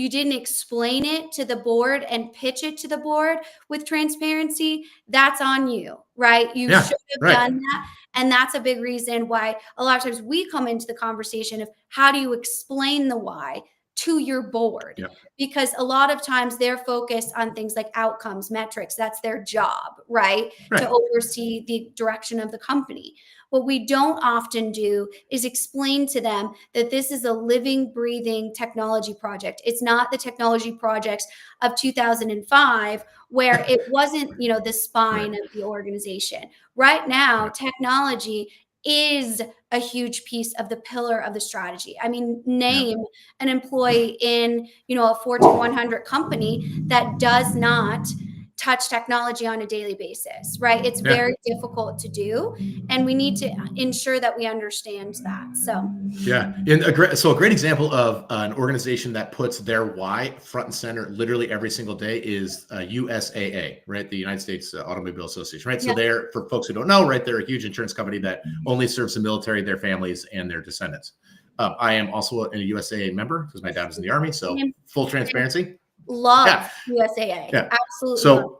Speaker 1: didn't explain it to the board and pitch it to the board with transparency, that's on you, right? You should have done that. And that's a big reason why a lot of times we come into the conversation of how do you explain the why to your board? Because a lot of times they're focused on things like outcomes, metrics. That's their job, right? To oversee the direction of the company. What we don't often do is explain to them that this is a living, breathing technology project. It's not the technology projects of 2005 where it wasn't, the spine of the organization. Right now, technology is a huge piece of the pillar of the strategy. I mean, name an employee in, a Fortune 100 company that does not touch technology on a daily basis, right? It's very difficult to do, and we need to ensure that we understand that. So
Speaker 2: a great example of an organization that puts their why front and center literally every single day is USAA, right? The United States Automobile Association, right? So they're, for folks who don't know, right, they're a huge insurance company that only serves the military, their families, and their descendants. I am also a USAA member because my dad was in the Army. So full transparency.
Speaker 1: Love USAA. Absolutely.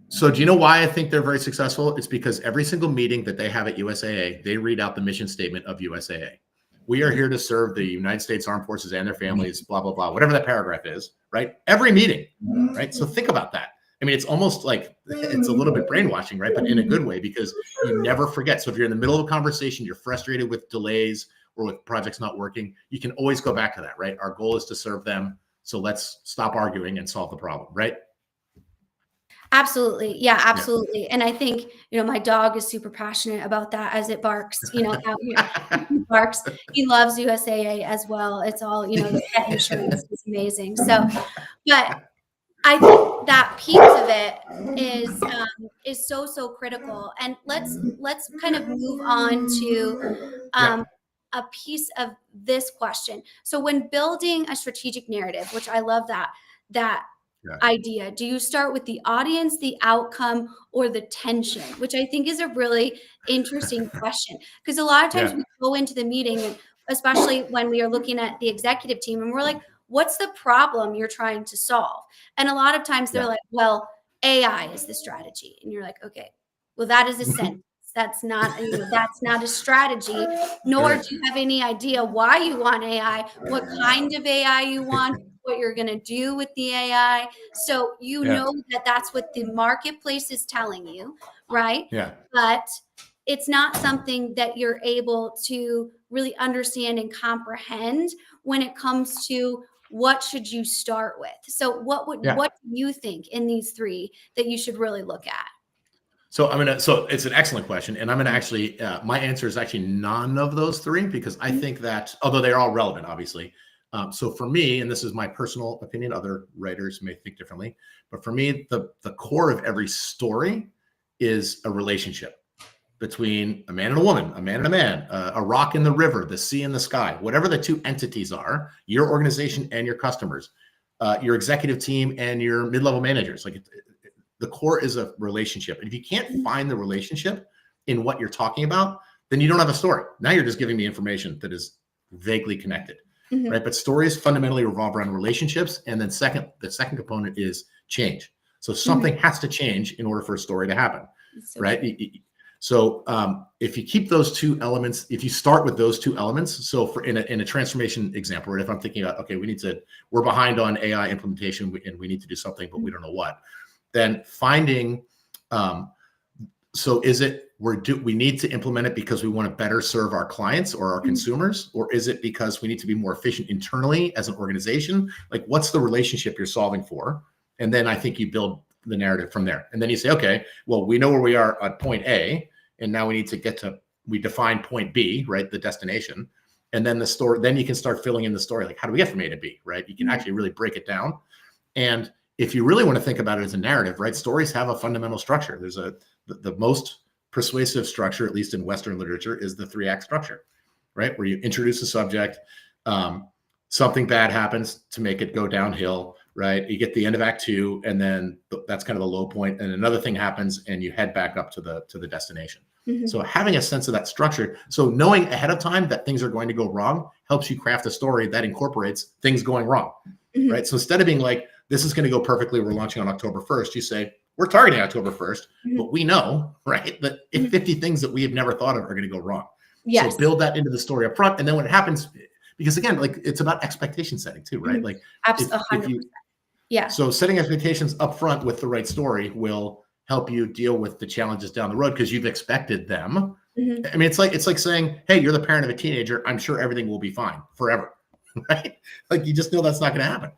Speaker 2: So do you know why I think they're very successful? It's because every single meeting that they have at USAA, they read out the mission statement of USAA. We are here to serve the United States Armed Forces and their families, blah, blah, blah, whatever that paragraph is, right? Every meeting, right? So think about that. I mean, it's almost like it's a little bit brainwashing, right? But in a good way, because you never forget. So if you're in the middle of a conversation, you're frustrated with delays or with projects not working, you can always go back to that, right? Our goal is to serve them. So let's stop arguing and solve the problem, right?
Speaker 1: Absolutely. Yeah, absolutely. Yeah. And I think, my dog is super passionate about that as it barks, out here. He barks. He loves USAA as well. It's all, the pet insurance is amazing. So, but I think that piece of it is so critical. And let's kind of move on to a piece of this question. So when building a strategic narrative, which I love that idea, do you start with the audience, the outcome, or the tension? Which I think is a really interesting question, because a lot of times we go into the meeting, and especially when we are looking at the executive team, and we're like, what's the problem you're trying to solve? And a lot of times they're like, well, AI is the strategy. And you're like, okay, well, that is a sentence. That's not, that's not a strategy, nor do
Speaker 2: Right.
Speaker 1: you have any idea why you want AI, what kind of AI you want, what you're going to do with the AI. So
Speaker 2: Yeah.
Speaker 1: that that's what the marketplace is telling you, right?
Speaker 2: Yeah.
Speaker 1: But it's not something that you're able to really understand and comprehend when it comes to what should you start with. So
Speaker 2: Yeah.
Speaker 1: what do you think in these three that you should really look at?
Speaker 2: So it's an excellent question, and I'm gonna actually my answer is actually none of those three because I
Speaker 1: Mhm.
Speaker 2: think that although they're all relevant, obviously. So for me, and this is my personal opinion, other writers may think differently, but for me, the core of every story is a relationship between a man and a woman, a man and a man, a rock in the river, the sea and the sky, whatever the two entities are, your organization and your customers, your executive team and your mid-level managers. Like the core is a relationship. And if you can't find the relationship in what you're talking about, then you don't have a story. Now you're just giving me information that is vaguely connected,
Speaker 1: Mhm.
Speaker 2: right? But stories fundamentally revolve around relationships. And then the second component is change. So
Speaker 1: Mhm.
Speaker 2: something has to change in order for a story to happen,
Speaker 1: It's so true.
Speaker 2: right? So if you keep those two elements, if you start with those two elements, so for in a transformation example, right, if I'm thinking about, okay, we're behind on AI implementation and we need to do something, but we don't know what, then finding so is it we need to implement it because we want to better serve our clients or our
Speaker 1: Mhm.
Speaker 2: consumers, or is it because we need to be more efficient internally as an organization? Like, what's the relationship you're solving for? And then I think you build the narrative from there. And then you say, okay, well, we know where we are at point A, and now we need to we define point B, right? The destination. And then then you can start filling in the story. Like, how do we get from A to B, right? You can
Speaker 1: Mhm.
Speaker 2: actually really break it down. And if you really want to think about it as a narrative, right? Stories have a fundamental structure. There's the most persuasive structure, at least in Western literature, is the 3-act structure, right? Where you introduce a subject, something bad happens to make it go downhill, right? You get the end of Act 2, and then that's kind of the low point, and another thing happens, and you head back up to the destination.
Speaker 1: Mhm.
Speaker 2: So having a sense of that structure, so knowing ahead of time that things are going to go wrong, helps you craft a story that incorporates things going wrong,
Speaker 1: Mhm.
Speaker 2: right? So instead of being like, this is going to go perfectly, we're launching on October 1st, you say, we're targeting October 1st,
Speaker 1: Mhm.
Speaker 2: but we know, right, that if
Speaker 1: Mhm.
Speaker 2: 50 things that we have never thought of are going to go wrong. So
Speaker 1: Yes.
Speaker 2: build that into the story up front. And then when it happens, because again, like it's about expectation setting too, right?
Speaker 1: Mhm.
Speaker 2: Like if
Speaker 1: 100%.
Speaker 2: you,
Speaker 1: Yeah.
Speaker 2: so setting expectations up front with the right story will help you deal with the challenges down the road because you've expected them.
Speaker 1: Mhm.
Speaker 2: I mean, it's like saying, hey, you're the parent of a teenager. I'm sure everything will be fine forever, right? Like you just know that's not going to happen.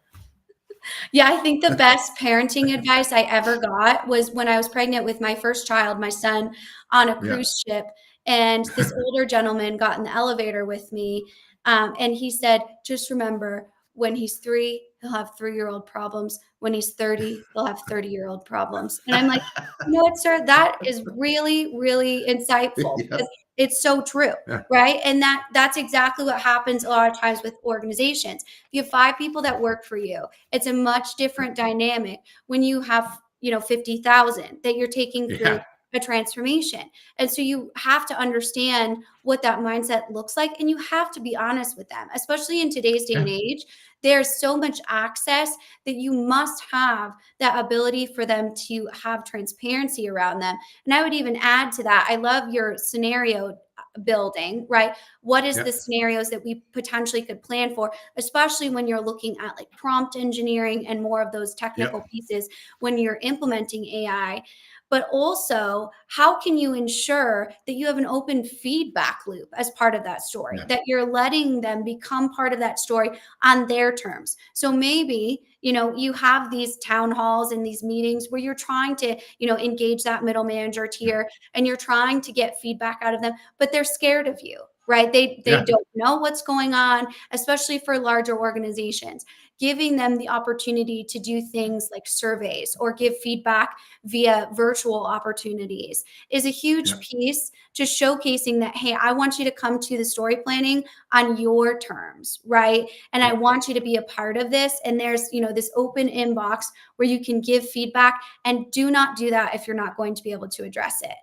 Speaker 1: Yeah, I think the best parenting advice I ever got was when I was pregnant with my first child, my son, on a
Speaker 2: Yeah.
Speaker 1: cruise ship. And this older gentleman got in the elevator with me. And he said, just remember, when he's 3, he'll have 3-year-old problems. When he's 30, he'll have 30-year-old problems. And I'm like, you know what, sir? That is really, really insightful
Speaker 2: Yeah.
Speaker 1: because it's so true,
Speaker 2: Yeah.
Speaker 1: right? And that's exactly what happens a lot of times with organizations. If you have 5 people that work for you, it's a much different dynamic when you have 50,000 that you're taking through
Speaker 2: Yeah.
Speaker 1: a transformation. And so you have to understand what that mindset looks like, and you have to be honest with them, especially in today's day and
Speaker 2: Yeah.
Speaker 1: age. There's so much access that you must have that ability for them to have transparency around them. And I would even add to that, I love your scenario building, right? What is
Speaker 2: Yeah.
Speaker 1: the scenarios that we potentially could plan for, especially when you're looking at like prompt engineering and more of those technical
Speaker 2: Yep.
Speaker 1: pieces when you're implementing AI. But also, how can you ensure that you have an open feedback loop as part of that story,
Speaker 2: Yeah.
Speaker 1: that you're letting them become part of that story on their terms? So maybe, you have these town halls and these meetings where you're trying to, engage that middle manager
Speaker 2: Yeah.
Speaker 1: tier and you're trying to get feedback out of them, but they're scared of you, right? They
Speaker 2: Yeah.
Speaker 1: don't know what's going on, especially for larger organizations. Giving them the opportunity to do things like surveys or give feedback via virtual opportunities is a huge
Speaker 2: Yeah.
Speaker 1: piece to showcasing that, hey, I want you to come to the story planning on your terms, right? And I
Speaker 2: Yeah.
Speaker 1: want you to be a part of this. And there's, this open inbox where you can give feedback, and do not do that if you're not going to be able to address it,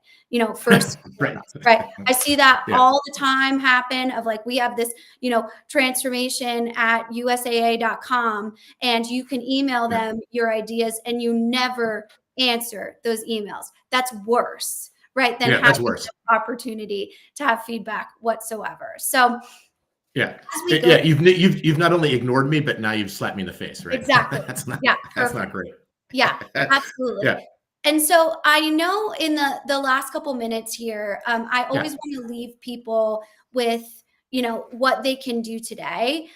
Speaker 1: first and
Speaker 2: Right.
Speaker 1: foremost, right? I see that
Speaker 2: Yeah.
Speaker 1: all the time happen of like, we have this, transformation at usaa.com, and you can email
Speaker 2: Yeah.
Speaker 1: them your ideas and you never answer those emails. That's worse, right? Than
Speaker 2: Yeah, that's
Speaker 1: having
Speaker 2: worse.
Speaker 1: no opportunity to have feedback whatsoever. So
Speaker 2: Yeah.
Speaker 1: as we go,
Speaker 2: Yeah, you've not only ignored me, but now you've slapped me in the face, right?
Speaker 1: exactly. Yeah,
Speaker 2: That's
Speaker 1: perfect.
Speaker 2: not great.
Speaker 1: Yeah, absolutely.
Speaker 2: Yeah.
Speaker 1: And so I know in the last couple minutes here, I always
Speaker 2: Yeah.
Speaker 1: want to leave people with, what they can do today.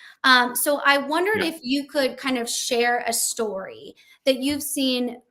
Speaker 1: So I wondered
Speaker 2: Yeah.
Speaker 1: if you could kind of share a story that you've seen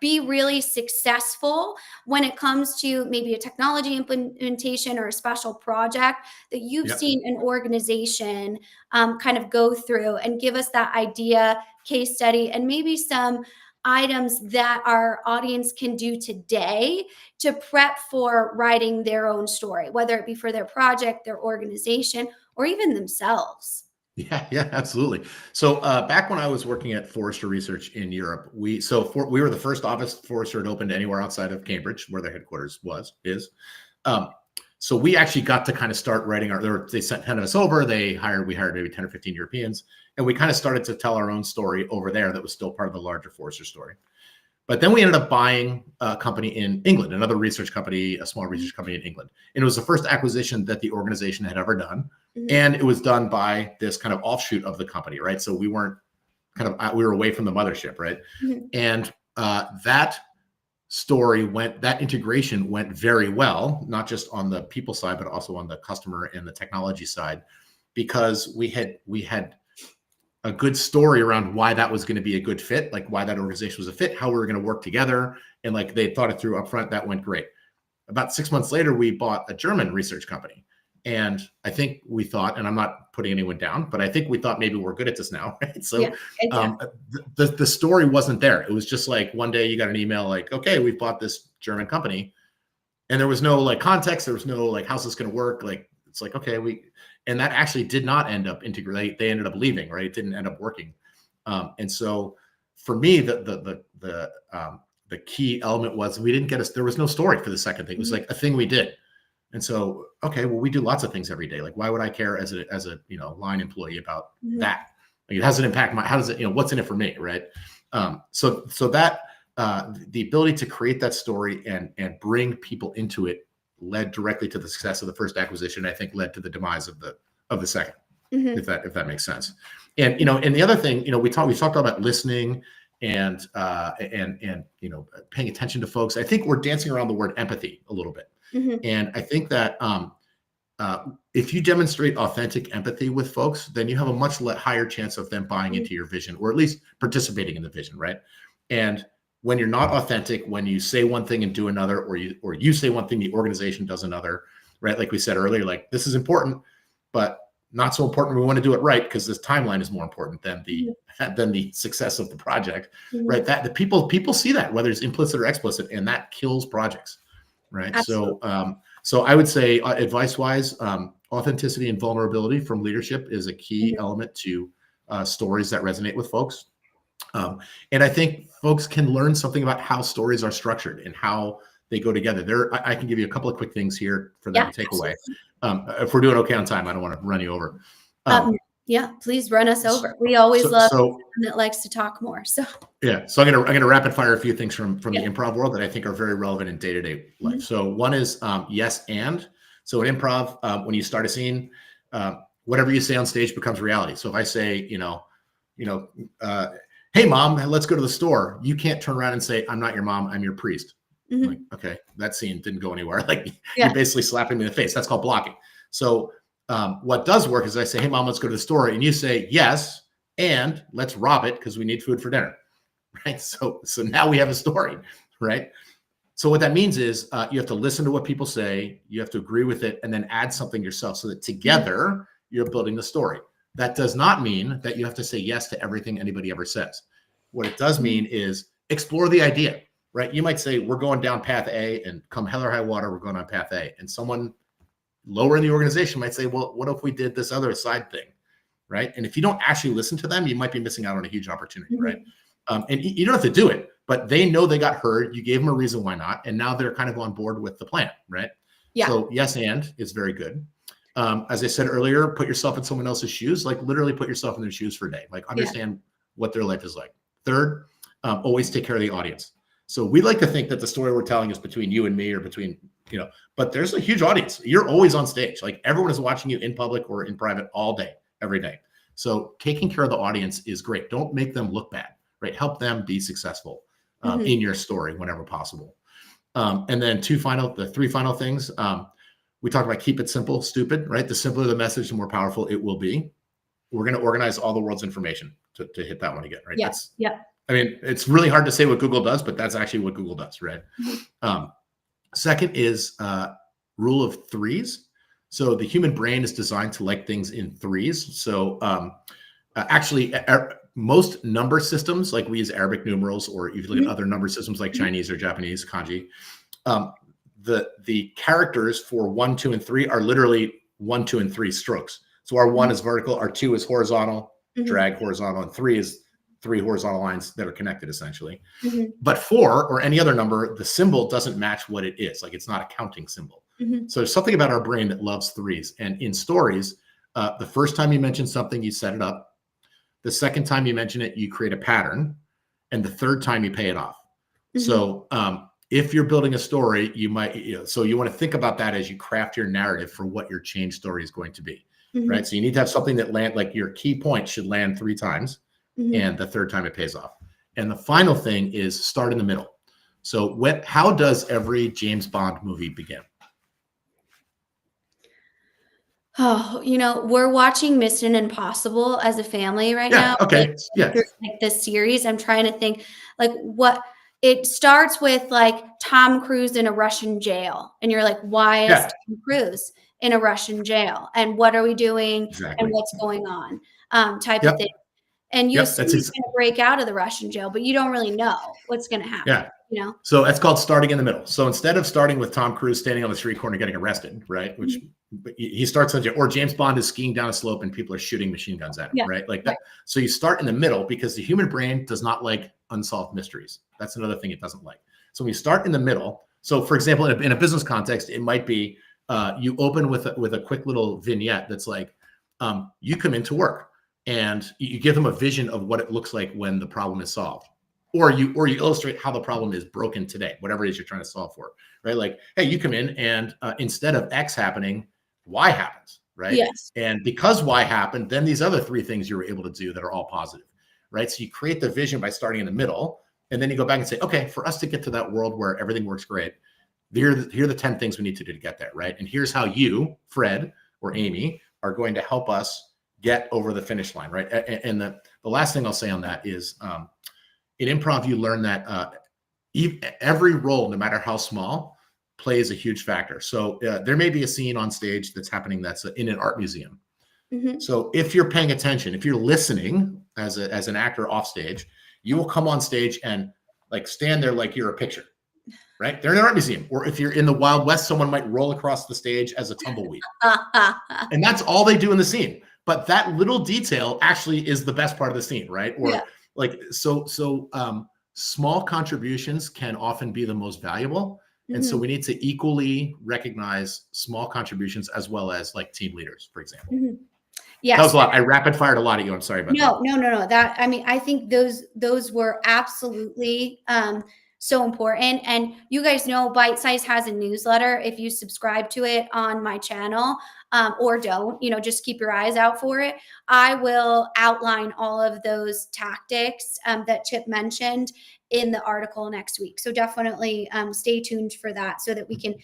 Speaker 1: be really successful when it comes to maybe a technology implementation or a special project that you've
Speaker 2: Yeah.
Speaker 1: seen an organization kind of go through, and give us that idea, case study, and maybe some items that our audience can do today to prep for writing their own story, whether it be for their project, their organization, or even themselves.
Speaker 2: Yeah, absolutely. So back when I was working at Forrester Research in Europe, we were the first office Forrester had opened anywhere outside of Cambridge, where their headquarters is. Um, so we actually got to kind of start writing they sent 10 of us over. We hired maybe 10 or 15 Europeans, and we kind of started to tell our own story over there that was still part of the larger Forrester story. But then we ended up buying a company in England, another research company, a small research company in England. And it was the first acquisition that the organization had ever done.
Speaker 1: Mhm.
Speaker 2: And it was done by this kind of offshoot of the company, right? So we were away from the mothership, right?
Speaker 1: Mhm.
Speaker 2: And that integration went very well, not just on the people side, but also on the customer and the technology side, because we had a good story around why that was going to be a good fit, like why that organization was a fit, how we were going to work together. And like they thought it through up front. That went great. About 6 months later, we bought a German research company. And I think we thought, and I'm not putting anyone down, but I think we thought maybe we're good at this now, right? So
Speaker 1: Yeah, exactly.
Speaker 2: the story wasn't there. It was just like one day you got an email like, okay, we've bought this German company. And there was no like context. There was no like, how's this going to work? Like, it's like, okay, and that actually did not end up integrating. They ended up leaving, right? It didn't end up working. And so for me, the key element was there was no story for the second thing. It was like a thing we did. And so, okay, well, we do lots of things every day. Like, why would I care as a line employee about that? Like, it has an impact. How does it, what's in it for me, right? So that the ability to create that story and bring people into it led directly to the success of the first acquisition. I think led to the demise of the second, if that makes sense. And and the other thing, we talked about listening and paying attention to folks. I think we're dancing around the word empathy a little bit. And I think that if you demonstrate authentic empathy with folks, then you have a much higher chance of them buying into your vision, or at least participating in the vision, right? And when you're not authentic, when you say one thing and do another, or you say one thing, the organization does another, right? Like we said earlier, like this is important, but not so important. We want to do it right because this timeline is more important than the success of the project, right? That the people see that, whether it's implicit or explicit, and that kills projects, right?
Speaker 1: Absolutely.
Speaker 2: So I would say, advice-wise, authenticity and vulnerability from leadership is a key element to stories that resonate with folks. And I think folks can learn something about how stories are structured and how they go together. I can give you a couple of quick things here for them to take away. If we're doing okay on time, I don't want to run you over.
Speaker 1: Yeah, please run us over. We always love someone that likes to talk more. So
Speaker 2: yeah, so I'm gonna rapid fire a few things from the improv world that I think are very relevant in day-to-day life. So one is yes and. So in improv, when you start a scene, whatever you say on stage becomes reality. So if I say, hey mom, let's go to the store, you can't turn around and say, I'm not your mom, I'm your priest. Like, okay, that scene didn't go anywhere. Like you're basically slapping me in the face. That's called blocking. So what does work is I say, hey mom, let's go to the store, and you say yes, and let's rob it because we need food for dinner, right? So now we have a story, right? So what that means is you have to listen to what people say, you have to agree with it, and then add something yourself so that together you're building the story. That does not mean that you have to say yes to everything anybody ever says. What it does mean is explore the idea, right? You might say, we're going down path A, and come hell or high water, we're going on path A. And someone lower in the organization might say, well, what if we did this other side thing, right? And if you don't actually listen to them, you might be missing out on a huge opportunity, right? And you don't have to do it, but they know they got heard. You gave them a reason why not, and now they're kind of on board with the plan, right? Yeah. So yes, and is very good. As I said earlier, put yourself in someone else's shoes. Like literally put yourself in their shoes for a day. Like understand what their life is like. Third, always take care of the audience. So we like to think that the story we're telling is between you and me, or between, but there's a huge audience. You're always on stage. Like, everyone is watching you in public or in private all day, every day. So taking care of the audience is great. Don't make them look bad, right? Help them be successful in your story whenever possible. And then the three final things. We talked about keep it simple, stupid, right? The simpler the message, the more powerful it will be. We're going to organize all the world's information to hit that one again, right?
Speaker 1: Yeah.
Speaker 2: I mean, it's really hard to say what Google does, but that's actually what Google does, right? Second is rule of threes. So the human brain is designed to like things in threes. So actually, most number systems, like we use Arabic numerals, or if you look at other number systems like Chinese or Japanese kanji, the characters for 1, 2, and 3 are literally 1, 2, and 3 strokes. So our 1 is vertical, our 2 is horizontal, drag horizontal, and 3 is 3 horizontal lines that are connected, essentially. But 4, or any other number, the symbol doesn't match what it is. Like, it's not a counting symbol. So there's something about our brain that loves threes. And in stories, the first time you mention something, you set it up. The second time you mention it, you create a pattern. And the third time you pay it off. So if you're building a story, you might, so you want to think about that as you craft your narrative for what your change story is going to be, right? So you need to have something that like your key point should land 3 times. And the third time it pays off. And the final thing is start in the middle. So how does every James Bond movie begin?
Speaker 1: Oh, we're watching Mission Impossible as a family right now.
Speaker 2: Okay. Yeah.
Speaker 1: Through, like, this series, I'm trying to think, like, what it starts with, like Tom Cruise in a Russian jail, and you're like, why is Tom Cruise in a Russian jail, and what are we doing, and what's going on, type of thing. And you assume he's going to break out of the Russian jail, but you don't really know what's going to happen.
Speaker 2: So that's called starting in the middle. So instead of starting with Tom Cruise standing on the street corner getting arrested, right? Which he starts on, or James Bond is skiing down a slope and people are shooting machine guns at him, right? Like that. So you start in the middle, because the human brain does not like unsolved mysteries. That's another thing it doesn't like. So we start in the middle. So for example, in a business context, it might be you open with a quick little vignette that's like, you come into work and you give them a vision of what it looks like when the problem is solved. Or you illustrate how the problem is broken today, whatever it is you're trying to solve for, right? Like, hey, you come in and instead of X happening, Y happens, right?
Speaker 1: Yes.
Speaker 2: And because Y happened, then these other 3 things you were able to do that are all positive, right? So you create the vision by starting in the middle, and then you go back and say, okay, for us to get to that world where everything works great, here are the 10 things we need to do to get there, right? And here's how you, Fred or Amy, are going to help us get over the finish line, right? And the last thing I'll say on that is, in improv, you learn that every role, no matter how small, plays a huge factor. So there may be a scene on stage that's happening that's in an art museum. So if you're paying attention, if you're listening as an actor off stage, you will come on stage and like stand there like you're a picture, right? They're in an art museum. Or if you're in the Wild West, someone might roll across the stage as a tumbleweed. And that's all they do in the scene. But that little detail actually is the best part of the scene, right? Or like, so small contributions can often be the most valuable. And so we need to equally recognize small contributions as well as like team leaders, for example.
Speaker 1: Yes.
Speaker 2: That was a lot. I rapid fired a lot at you. I'm sorry about that.
Speaker 1: No. I mean, I think those were absolutely so important. And you guys know Bite Size has a newsletter. If you subscribe to it on my channel, or don't, just keep your eyes out for it. I will outline all of those tactics that Chip mentioned in the article next week. So definitely stay tuned for that so that we can,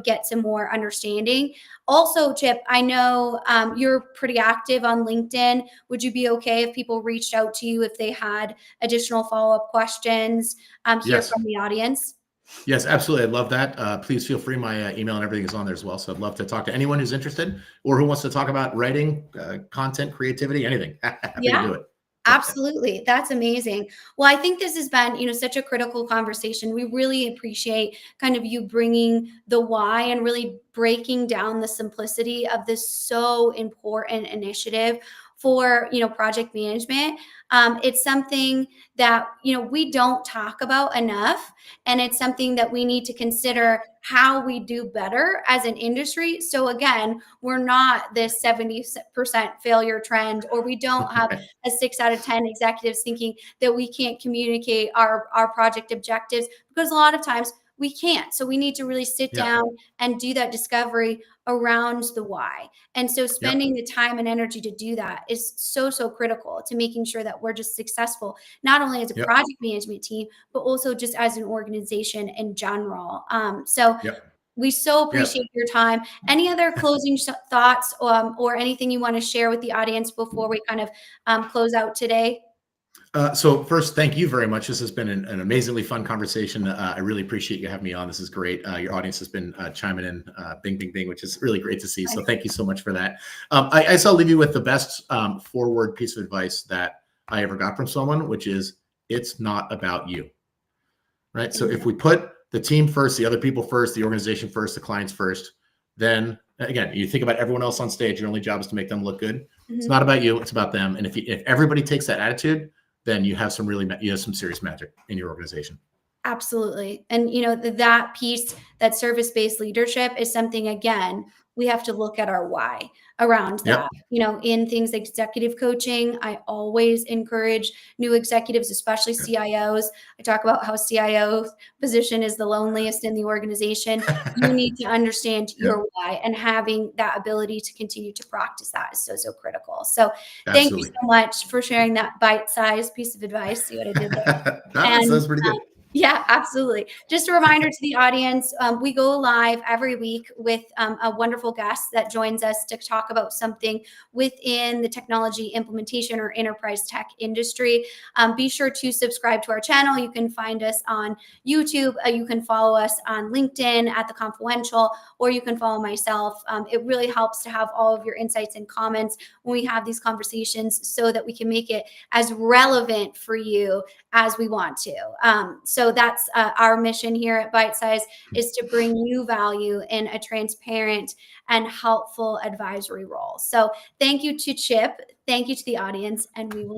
Speaker 1: get some more understanding. Also, Chip, I know you're pretty active on LinkedIn. Would you be okay if people reached out to you if they had additional follow-up questions here from the audience?
Speaker 2: Yes, absolutely. I'd love that. Please feel free. My email and everything is on there as well. So I'd love to talk to anyone who's interested or who wants to talk about writing, content, creativity, anything. Happy to do it.
Speaker 1: Absolutely. That's amazing. Well, I think this has been, such a critical conversation. We really appreciate kind of you bringing the why and really breaking down the simplicity of this so important initiative for, project management. It's something that, we don't talk about enough. And it's something that we need to consider how we do better as an industry. So again, we're not this 70% failure trend, or we don't have a 6 out of 10 executives thinking that we can't communicate our project objectives, because a lot of times we can't. So we need to really sit
Speaker 2: Yep.
Speaker 1: down and do that discovery around the why. And so
Speaker 2: Yep.
Speaker 1: spending the time and energy to do that is so, so critical to making sure that we're just successful, not only as a
Speaker 2: Yep.
Speaker 1: project management team, but also just as an organization in general. So
Speaker 2: Yep.
Speaker 1: we so
Speaker 2: Yep.
Speaker 1: appreciate your time. Any other closing thoughts, or anything you want to share with the audience before we kind of close out today?
Speaker 2: So first, thank you very much. This has been an amazingly fun conversation. I really appreciate you having me on. This is great. Your audience has been chiming in, bing, bing, bing, which is really great to see. So thank you so much for that. I guess I'll leave you with the best forward piece of advice that I ever got from someone, which is, it's not about you, right? So if we put the team first, the other people first, the organization first, the clients first, then again, you think about everyone else on stage, your only job is to make them look good. It's not about you, it's about them. And if everybody takes that attitude, then you have some serious magic in your organization.
Speaker 1: Absolutely. And, that piece, that service-based leadership, is something, again, we have to look at our why around that.
Speaker 2: Yep.
Speaker 1: In things like executive coaching, I always encourage new executives, especially CIOs. I talk about how CIO position is the loneliest in the organization. You need to understand your why, and having that ability to continue to practice that is so, so critical. So thank you
Speaker 2: Absolutely.
Speaker 1: so much for sharing that bite-sized piece of advice. See what I did there?
Speaker 2: That
Speaker 1: And
Speaker 2: was pretty good.
Speaker 1: yeah, absolutely. Just a reminder to the audience, we go live every week with a wonderful guest that joins us to talk about something within the technology implementation or enterprise tech industry. Be sure to subscribe to our channel. You can find us on YouTube. You can follow us on LinkedIn at The Confluential, or you can follow myself. It really helps to have all of your insights and comments when we have these conversations, so that we can make it as relevant for you as we want to. So that's our mission here at Bite Size, is to bring you value in a transparent and helpful advisory role. So thank you to Chip. Thank you to the audience, and we will